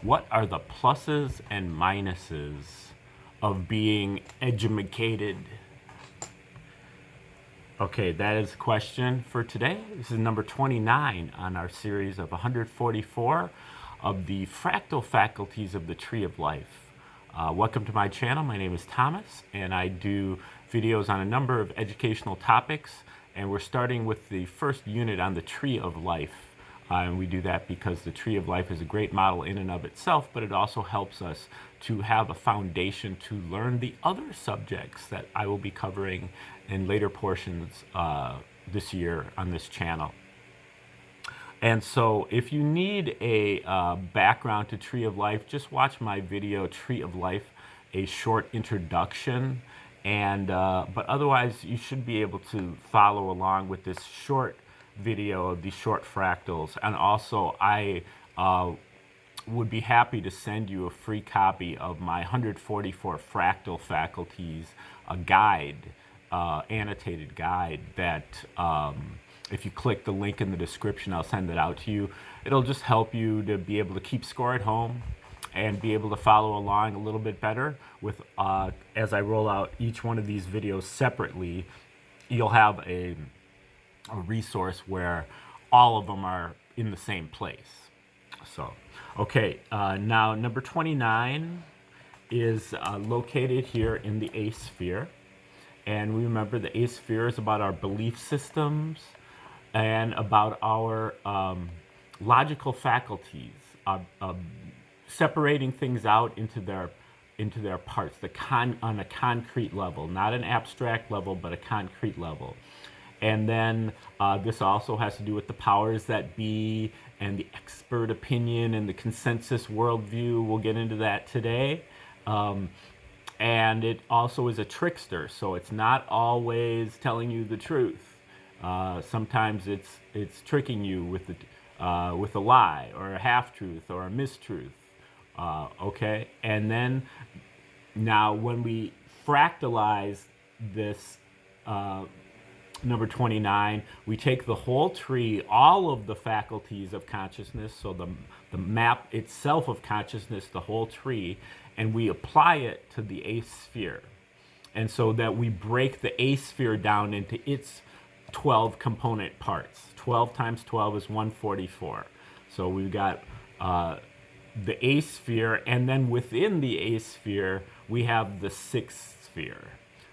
What are the pluses and minuses of being edumacated? Okay, that is the question for today. This is number 29 on our series of 144 of the Fractal Faculties of the Tree of Life. Welcome to my channel. My name is Thomas, and I do videos on a number of educational topics, and we're starting with the first unit on the Tree of Life. And we do that because the Tree of Life is a great model in and of itself, but it also helps us to have a foundation to learn the other subjects that I will be covering in later portions this year on this channel. And so if you need a background to Tree of Life, just watch my video, Tree of Life, a short introduction. And but otherwise, you should be able to follow along with this short video of these short fractals. And also, I would be happy to send you a free copy of my 144 Fractal Faculties, a guide, annotated guide that if you click the link in the description, I'll send it out to you. It'll just help you to be able to keep score at home and be able to follow along a little bit better with as I roll out each one of these videos separately. You'll have a resource where all of them are in the same place. So, okay, now number 29 is located here in the A-sphere. And we remember the A-sphere is about our belief systems and about our logical faculties, separating things out into their parts, on a concrete level, not an abstract level, but a concrete level. And then this also has to do with the powers that be and the expert opinion and the consensus worldview. We'll get into that today. And it also is a trickster, so it's not always telling you the truth. Sometimes it's tricking you with a lie or a half-truth or a mistruth. Okay, and then now when we fractalize this number 29, we take the whole tree, all of the faculties of consciousness, so the map itself of consciousness, the whole tree, and we apply it to the A-sphere. And so that we break the A-sphere down into its 12 component parts. 12 times 12 is 144. So we've got the A-sphere, and then within the A-sphere, we have the sixth sphere.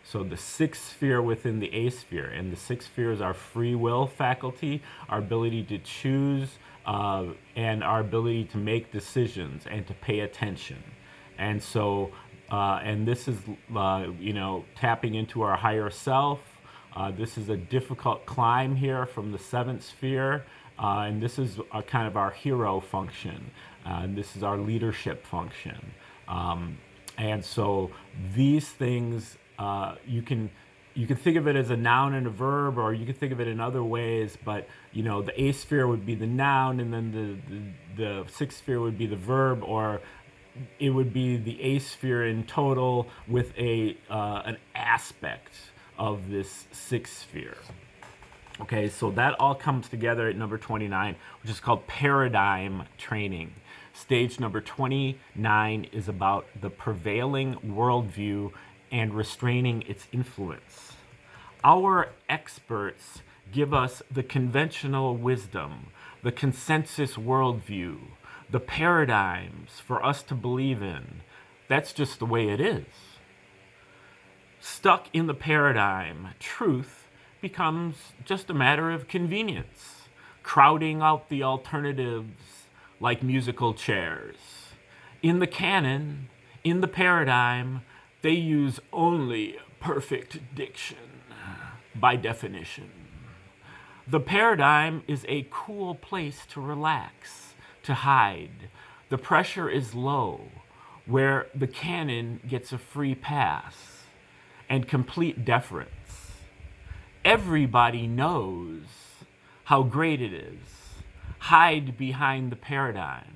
So the sixth sphere within the A-sphere, and the sixth sphere is our free will faculty, our ability to choose, and our ability to make decisions and to pay attention. And so, and this is, tapping into our higher self. This is a difficult climb here from the seventh sphere, and this is kind of our hero function. And this is our leadership function. And so these things, you can think of it as a noun and a verb, or you can think of it in other ways, but the A-sphere would be the noun, and then the sixth sphere would be the verb, or it would be the A-sphere in total with an aspect of this sixth sphere. Okay, so that all comes together at number 29, which is called paradigm training. Stage number 29 is about the prevailing worldview and restraining its influence. Our experts give us the conventional wisdom, the consensus worldview, the paradigms for us to believe in. That's just the way it is. Stuck in the paradigm, truth becomes just a matter of convenience, crowding out the alternatives like musical chairs. In the canon, in the paradigm, they use only perfect diction, by definition. The paradigm is a cool place to relax, to hide. The pressure is low, where the canon gets a free pass and complete deference. Everybody knows how great it is. Hide behind the paradigm.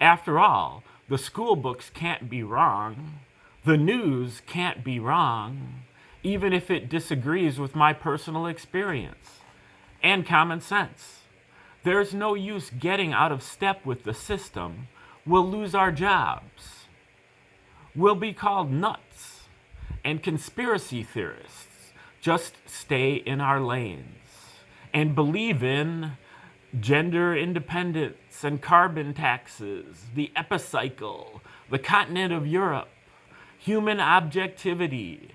After all, the school books can't be wrong. The news can't be wrong, even if it disagrees with my personal experience and common sense. There's no use getting out of step with the system We'll lose our jobs. We'll be called nuts. And conspiracy theorists just stay in our lanes and believe in gender independence and carbon taxes, the epicycle, the continent of Europe, human objectivity,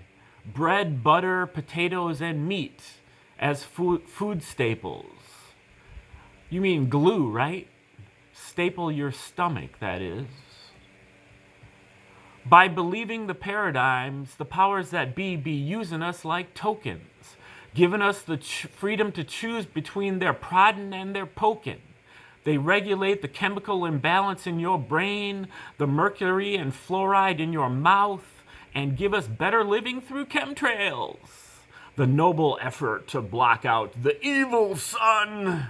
bread, butter, potatoes, and meat as food staples. You mean glue, right? Staple your stomach, that is. By believing the paradigms, the powers that be using us like tokens, giving us the freedom to choose between their prodding and their poking. They regulate the chemical imbalance in your brain, the mercury and fluoride in your mouth, and give us better living through chemtrails. The noble effort to block out the evil sun.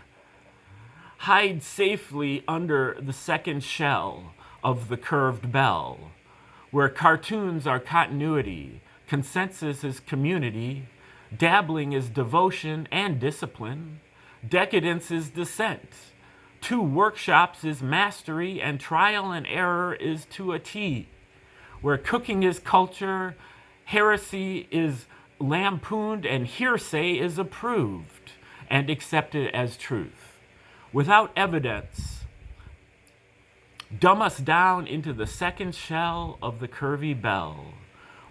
Hide safely under the second shell of the curved bell, where cartoons are continuity, consensus is community, dabbling is devotion and discipline, decadence is descent, 2 workshops is mastery, and trial and error is to a T, where cooking is culture, heresy is lampooned, and hearsay is approved and accepted as truth. Without evidence, dumb us down into the second shell of the curvy bell.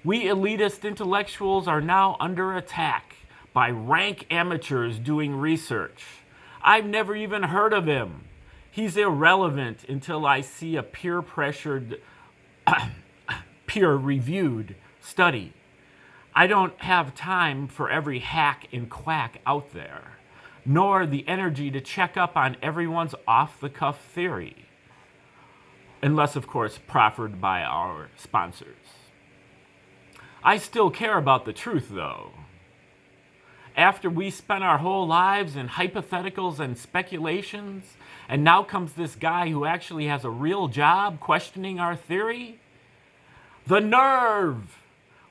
We elitist intellectuals are now under attack by rank amateurs doing research. I've never even heard of him. He's irrelevant until I see a peer-pressured, peer-reviewed study. I don't have time for every hack and quack out there, nor the energy to check up on everyone's off-the-cuff theory. Unless, of course, proffered by our sponsors. I still care about the truth, though. After we spent our whole lives in hypotheticals and speculations, and now comes this guy who actually has a real job questioning our theory? The nerve!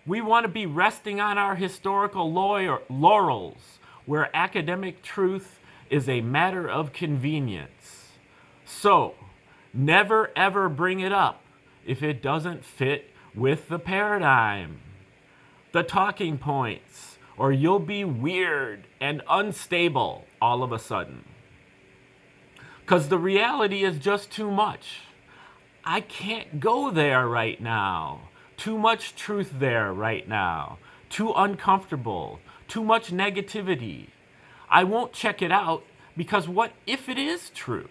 We want to be resting on our historical laurels, where academic truth is a matter of convenience. So, never ever bring it up if it doesn't fit with the paradigm, the talking points, or you'll be weird and unstable all of a sudden. Because the reality is just too much. I can't go there right now. Too much truth there right now. Too uncomfortable. Too much negativity. I won't check it out because what if it is true?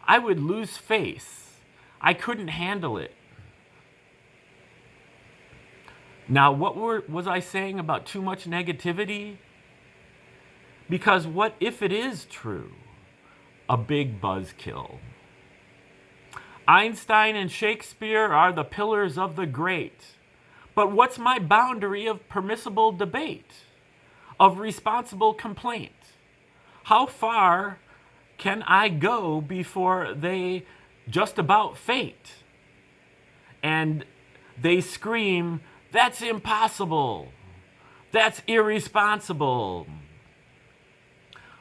I would lose face. I couldn't handle it. Now, what was I saying about too much negativity? Because what if it is true? A big buzzkill. Einstein and Shakespeare are the pillars of the great. But what's my boundary of permissible debate? Of responsible complaint? How far can I go before they just about fate? And they scream, "That's impossible. That's irresponsible."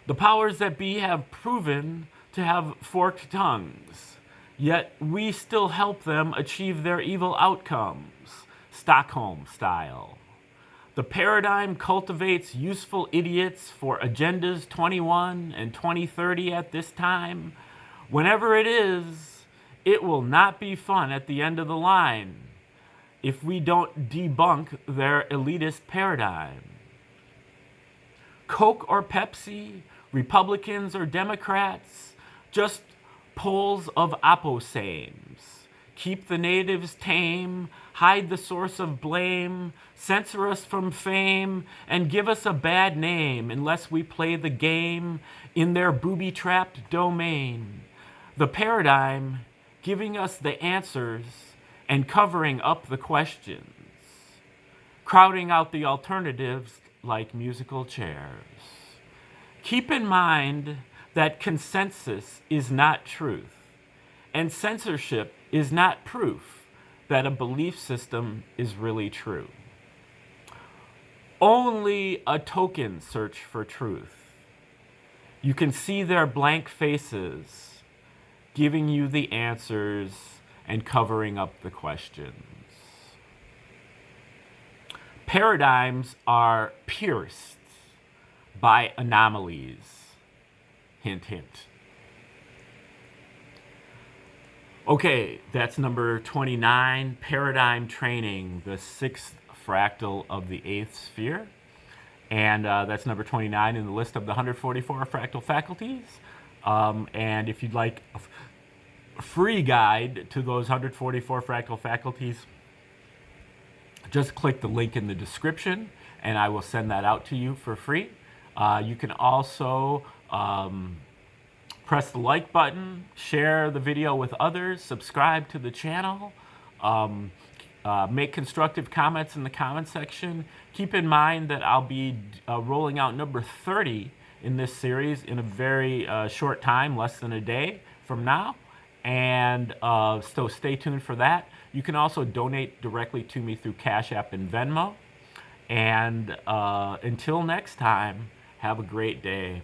The powers that be have proven to have forked tongues, yet we still help them achieve their evil outcomes, Stockholm style. The paradigm cultivates useful idiots for agendas 21 and 2030 at this time. Whenever it is, it will not be fun at the end of the line if we don't debunk their elitist paradigm. Coke or Pepsi, Republicans or Democrats, just poles of opposames. Keep the natives tame, hide the source of blame, censor us from fame, and give us a bad name unless we play the game in their booby-trapped domain. The paradigm giving us the answers and covering up the questions, crowding out the alternatives like musical chairs. Keep in mind that consensus is not truth, and censorship is not proof that a belief system is really true. Only a token search for truth. You can see their blank faces, giving you the answers and covering up the questions. Paradigms are pierced by anomalies. Hint, hint. Okay, that's number 29, Paradigm Training, the sixth fractal of the eighth sphere. And that's number 29 in the list of the 144 fractal faculties. And if you'd like a free guide to those 144 fractal faculties, just click the link in the description and I will send that out to you for free. You can also press the like button, share the video with others, subscribe to the channel, make constructive comments in the comment section. Keep in mind that I'll be rolling out number 30 in this series in a very short time, less than a day from now. And so stay tuned for that. You can also donate directly to me through Cash App and Venmo. And until next time, have a great day.